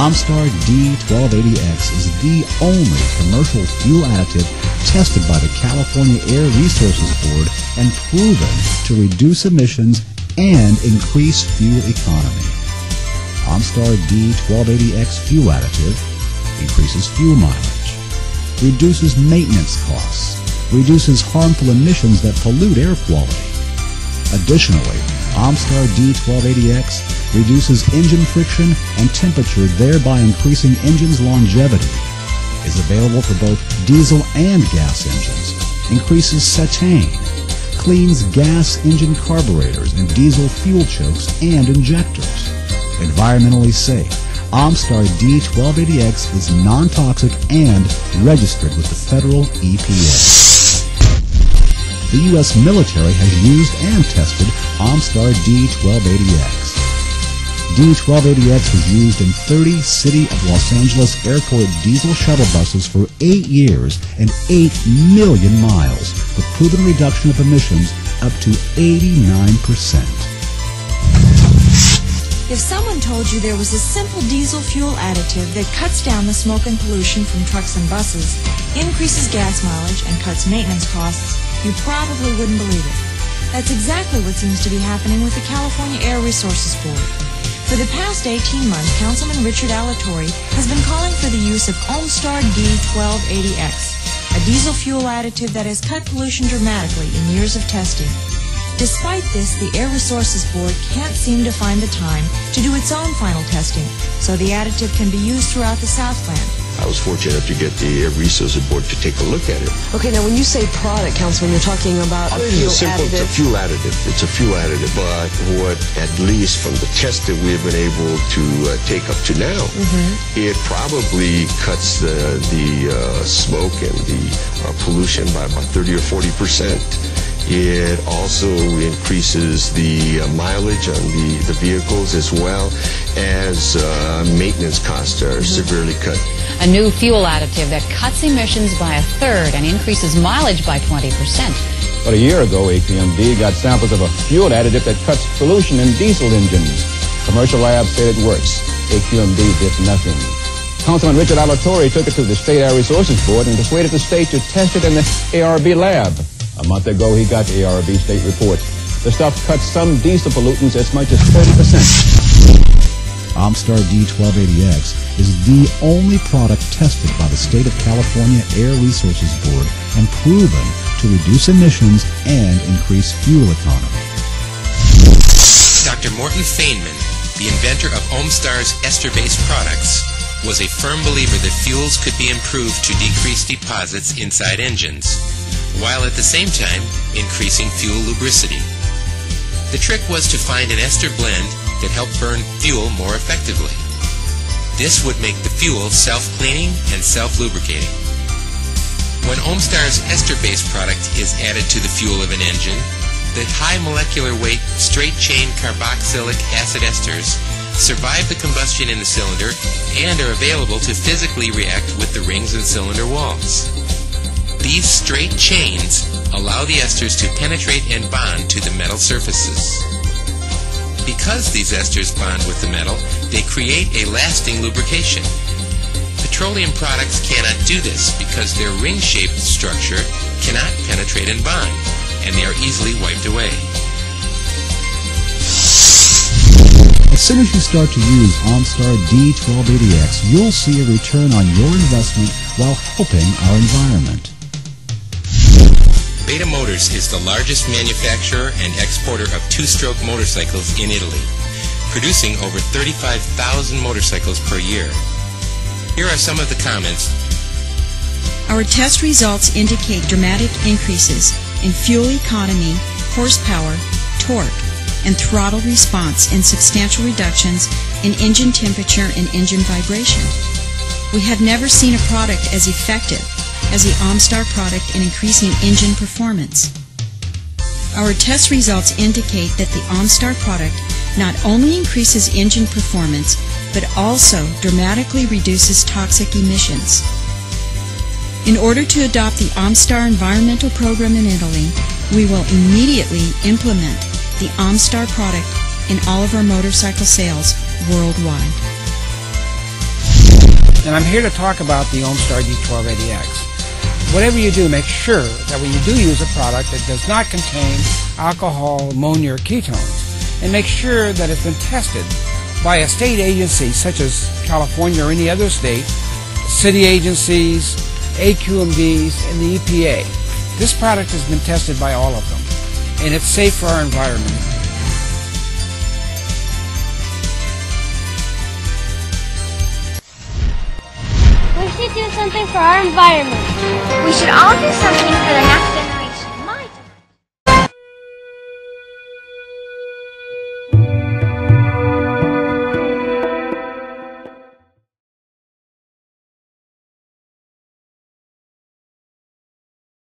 OnStar D-1280X is the only commercial fuel additive tested by the California Air Resources Board and proven to reduce emissions and increase fuel economy. OnStar D-1280X fuel additive increases fuel mileage, reduces maintenance costs, reduces harmful emissions that pollute air quality. Additionally, OnStar D-1280X reduces engine friction and temperature, thereby increasing engine's longevity. Is available for both diesel and gas engines. Increases cetane. Cleans gas engine carburetors and diesel fuel chokes and injectors. Environmentally safe. OnStar D-1280X is non-toxic and registered with the federal EPA. The U.S. military has used and tested OnStar D-1280X. D-1280X was used in 30 City of Los Angeles Airport diesel shuttle buses for 8 years and 8 million miles, with proven reduction of emissions up to 89%. If someone told you there was a simple diesel fuel additive that cuts down the smoke and pollution from trucks and buses, increases gas mileage, and cuts maintenance costs, you probably wouldn't believe it. That's exactly what seems to be happening with the California Air Resources Board. For the past 18 months, Councilman Richard Alatorre has been calling for the use of OnStar D-1280X, a diesel fuel additive that has cut pollution dramatically in years of testing. Despite this, the Air Resources Board can't seem to find the time to do its own final testing, so the additive can be used throughout the Southland. I was fortunate to get the Air Resources Board to take a look at it. Okay, now when you say product, Councilman, you're talking about a fuel additive. It's a fuel additive. It's a fuel additive. But what, at least from the test that we've been able to take up to now, it probably cuts the smoke and the pollution by about 30 or 40%. It also increases the mileage on the vehicles, as well as maintenance costs are severely cut. A new fuel additive that cuts emissions by a third and increases mileage by 20%. But a year ago, AQMD got samples of a fuel additive that cuts pollution in diesel engines. Commercial labs said it works. AQMD did nothing. Councilman Richard Alatorre took it to the State Air Resources Board and persuaded the state to test it in the ARB lab. A month ago, he got the ARB state report. The stuff cuts some diesel pollutants as much as 30%. OnStar D-1280X is the only product tested by the State of California Air Resources Board and proven to reduce emissions and increase fuel economy. Dr. Morton Feynman, the inventor of OnStar's ester-based products, was a firm believer that fuels could be improved to decrease deposits inside engines, while at the same time increasing fuel lubricity. The trick was to find an ester blend that helped burn fuel more effectively. This would make the fuel self-cleaning and self-lubricating. When OnStar's ester-based product is added to the fuel of an engine, the high molecular weight straight-chain carboxylic acid esters survive the combustion in the cylinder and are available to physically react with the rings and cylinder walls. These straight chains allow the esters to penetrate and bond to the metal surfaces. Because these esters bond with the metal, they create a lasting lubrication. Petroleum products cannot do this because their ring-shaped structure cannot penetrate and bond, and they are easily wiped away. As soon as you start to use OnStar D-1280X, you'll see a return on your investment while helping our environment. Beta Motors is the largest manufacturer and exporter of two-stroke motorcycles in Italy, producing over 35,000 motorcycles per year. Here are some of the comments. Our test results indicate dramatic increases in fuel economy, horsepower, torque, and throttle response, and substantial reductions in engine temperature and engine vibration. We have never seen a product as effective as the OnStar product in increasing engine performance. Our test results indicate that the OnStar product not only increases engine performance, but also dramatically reduces toxic emissions. In order to adopt the OnStar environmental program in Italy, we will immediately implement the OnStar product in all of our motorcycle sales worldwide. and I'm here to talk about the OhmStar D-1280X. Whatever you do, make sure that when you do use a product, it does not contain alcohol, ammonia, or ketones. And make sure that it's been tested by a state agency such as California or any other state, city agencies, AQMDs, and the EPA. This product has been tested by all of them, and it's safe for our environment. We should do something for our environment. We should all do something for the next